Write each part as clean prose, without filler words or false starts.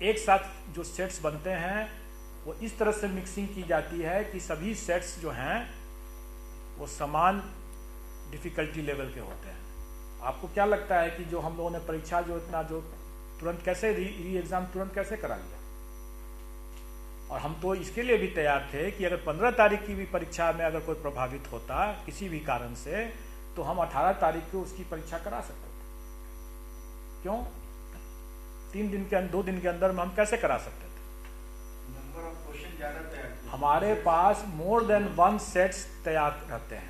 एक साथ जो सेट्स बनते हैं वो इस तरह से मिक्सिंग की जाती है कि सभी सेट्स जो हैं वो समान डिफ़िकल्टी लेवल के होते हैं। आपको क्या लगता है कि जो हम लोगों ने परीक्षा जो इतना जो तुरंत कैसे री एग्ज़ाम तुरंत कैसे करा लिया? और हम तो इसके लिए भी तैयार थे कि अगर 15 तारीख की भी परीक्षा में अगर कोई प्रभावित होता किसी भी कारण से, तो हम 18 तारीख को उसकी परीक्षा करा सकते थे। क्यों? 2 दिन के अंदर में हम कैसे करा सकते थे? नंबर ऑफ क्वेश्चन ज़्यादा तैयार, हमारे पास मोर देन 1 सेट्स तैयार रहते हैं।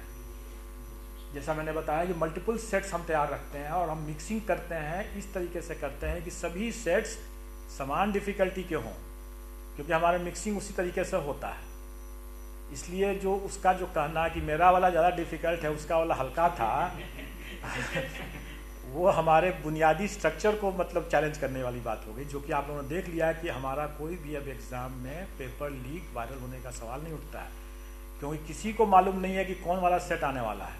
जैसा मैंने बताया कि मल्टीपल सेट्स हम तैयार रखते हैं और हम मिक्सिंग करते हैं, इस तरीके से करते हैं कि सभी सेट्स समान डिफ़िकल्टी के हों, क्योंकि हमारा मिक्सिंग उसी तरीके से होता है। इसलिए जो उसका जो कहना कि मेरा वाला ज़्यादा डिफ़िकल्ट है, उसका वाला हल्का था वो हमारे बुनियादी स्ट्रक्चर को मतलब चैलेंज करने वाली बात हो गई, जो कि आप लोगों ने देख लिया है कि हमारा कोई भी अब एग्ज़ाम में पेपर लीक वायरल होने का सवाल नहीं उठता है, क्योंकि किसी को मालूम नहीं है कि कौन वाला सेट आने वाला है।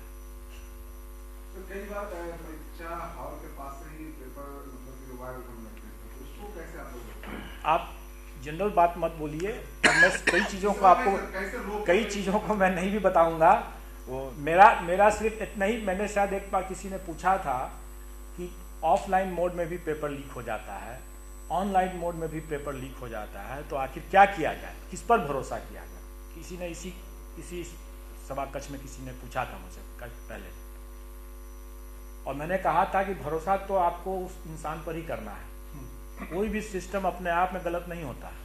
तो कई बार परीक्षा हॉल के पास से ही पेपर मतलब वायरल होने लगते हैं, तो उसको कैसे आप लोग? आप जनरल बात मत बोलिए, मैं कई चीज़ों को आपको कई चीज़ों को मैं नहीं भी बताऊंगा। वो मेरा सिर्फ इतना ही, मैंने शायद एक बार किसी ने पूछा था कि ऑफलाइन मोड में भी पेपर लीक हो जाता है, ऑनलाइन मोड में भी पेपर लीक हो जाता है, तो आखिर क्या किया जाए, किस पर भरोसा किया जाए? किसी ने इसी सभा कक्ष में किसी ने पूछा था मुझसे पहले, और मैंने कहा था कि भरोसा तो आपको उस इंसान पर ही करना है। कोई भी सिस्टम अपने आप में गलत नहीं होता है,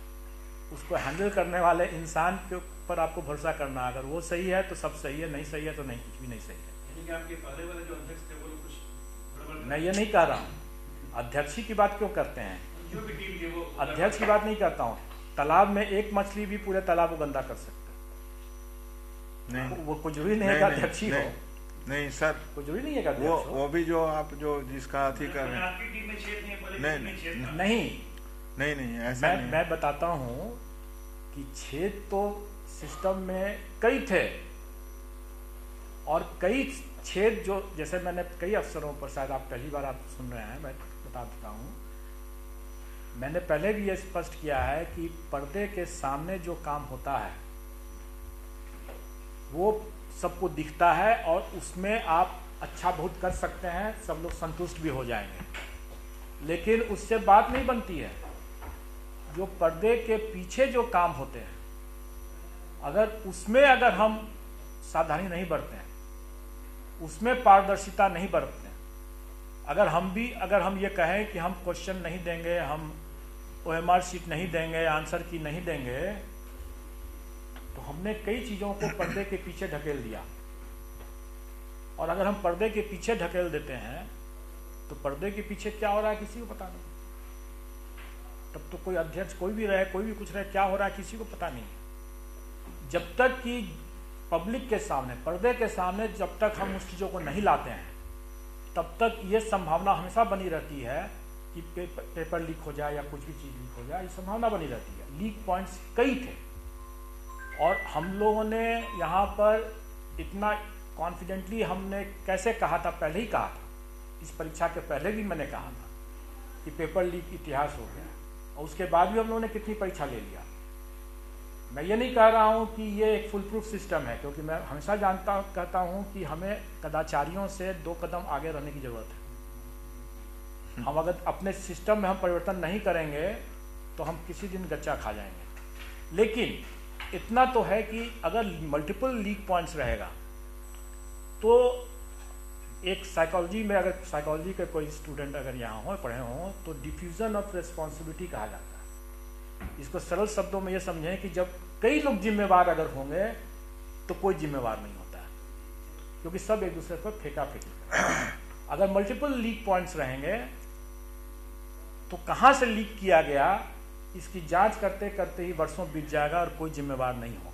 उसको हैंडल करने वाले इंसान के ऊपर आपको भरोसा करना है। अगर वो सही है तो सब सही है, नहीं सही है तो नहीं, कुछ भी नहीं सही है। यानी कि आपके पहले वाले जो अध्यक्ष थे वो कुछ गड़बड़, मैं ये नहीं कह रहा हूँ, अध्यक्ष की बात क्यों करते हैं? जो भी टीम थी वो अध्यक्ष की बात नहीं करता हूँ। तालाब में एक मछली भी पूरे तालाब को गंदा कर सकता है। नहीं, वो कुछ जरूरी नहीं है कि अध्यक्ष ही हो। नहीं सर, कुछ जरूरी नहीं है कि अध्यक्ष हो। वो भी जो आप जो जिसका अथी कर रहे हैं, आपकी टीम में छेद नहीं, पहले नहीं, छेद था। नहीं, ऐसा नहीं। मैं बताता हूँ कि छेद तो सिस्टम में कई थे, और कई छेद जो, जैसे मैंने कई अफसरों पर, शायद आप पहली बार आप सुन रहे हैं, मैं बता देता हूँ, मैंने पहले भी ये स्पष्ट किया है कि पर्दे के सामने जो काम होता है वो सबको दिखता है, और उसमें आप अच्छा बहुत कर सकते हैं, सब लोग संतुष्ट भी हो जाएंगे, लेकिन उससे बात नहीं बनती है। जो पर्दे के पीछे जो काम होते हैं, अगर हम सावधानी नहीं बरतें, उसमें पारदर्शिता नहीं बरतते, अगर हम ये कहें कि हम क्वेश्चन नहीं देंगे, हम OMR शीट नहीं देंगे, आंसर की नहीं देंगे, तो हमने कई चीज़ों को पर्दे के पीछे ढकेल दिया। और अगर हम पर्दे के पीछे ढकेल देते हैं तो पर्दे के पीछे क्या हो रहा है किसी को पता नहीं। तब तो कोई अध्यक्ष कोई भी रहे, कोई भी कुछ रहे, क्या हो रहा है किसी को पता नहीं। जब तक कि पब्लिक के सामने, पर्दे के सामने जब तक हम उस चीज़ों को नहीं लाते हैं, तब तक ये संभावना हमेशा बनी रहती है कि पेपर लीक हो जाए या कुछ भी चीज़ लीक हो जाए, ये संभावना बनी रहती है। लीक पॉइंट्स कई थे, और हम लोगों ने यहाँ पर इतना कॉन्फिडेंटली हमने कैसे कहा था, पहले ही कहा था, इस परीक्षा के पहले भी मैंने कहा था कि पेपर लीक इतिहास हो गया, और उसके बाद भी हम लोगों ने कितनी परीक्षा ले लिया। मैं ये नहीं कह रहा हूँ कि ये एक फुल प्रूफ सिस्टम है, क्योंकि मैं हमेशा कहता हूँ कि हमें कदाचारियों से 2 कदम आगे रहने की ज़रूरत है। हम अगर अपने सिस्टम में हम परिवर्तन नहीं करेंगे तो हम किसी दिन गच्चा खा जाएंगे। लेकिन इतना तो है कि अगर मल्टीपल लीक पॉइंट्स रहेगा तो एक साइकोलॉजी में, अगर साइकोलॉजी के कोई स्टूडेंट अगर यहाँ हो, पढ़े हों, तो डिफ्यूजन ऑफ रिस्पॉन्सिबिलिटी कहा जाता है। इसको सरल शब्दों में ये समझें कि जब कई लोग जिम्मेवार अगर होंगे तो कोई जिम्मेवार नहीं होता है, क्योंकि सब एक दूसरे पर फेंका फेंकी करेंगे। अगर मल्टीपल लीक पॉइंट्स रहेंगे तो कहाँ से लीक किया गया, इसकी जांच करते करते ही वर्षों बीत जाएगा और कोई जिम्मेवार नहीं होगा।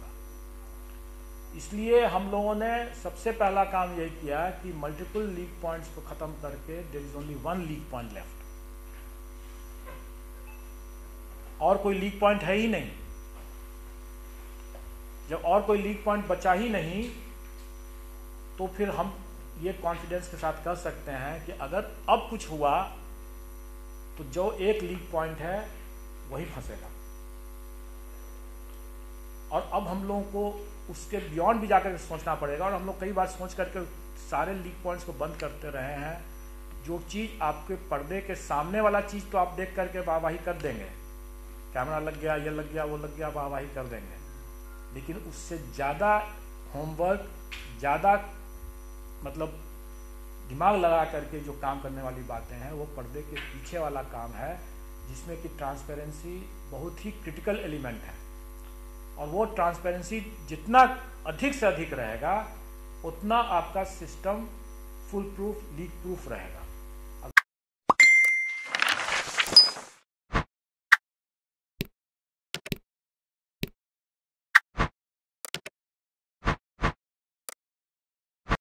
इसलिए हम लोगों ने सबसे पहला काम यही किया कि मल्टीपल लीक पॉइंट्स को खत्म करके there is only 1 leak point left, और कोई लीक पॉइंट है ही नहीं। जब और कोई लीक पॉइंट बचा ही नहीं, तो फिर हम ये कॉन्फिडेंस के साथ कह सकते हैं कि अगर अब कुछ हुआ तो जो एक लीक पॉइंट है वही फंसेगा। और अब हम लोगों को उसके बियॉन्ड भी जाकर सोचना पड़ेगा, और हम लोग कई बार सोच करके सारे लीक पॉइंट्स को बंद करते रहे हैं। जो चीज़ आपके पर्दे के सामने वाला चीज़ तो आप देख करके वाहवाही कर देंगे, कैमरा लग गया, ये लग गया, वो लग गया, वाहवाही कर देंगे, लेकिन उससे ज़्यादा होमवर्क, ज़्यादा मतलब दिमाग लगा करके जो काम करने वाली बातें हैं वो पर्दे के पीछे वाला काम है, जिसमें कि ट्रांसपेरेंसी बहुत ही क्रिटिकल एलिमेंट है। और वो ट्रांसपेरेंसी जितना अधिक से अधिक रहेगा उतना आपका system full proof, leak proof रहेगा।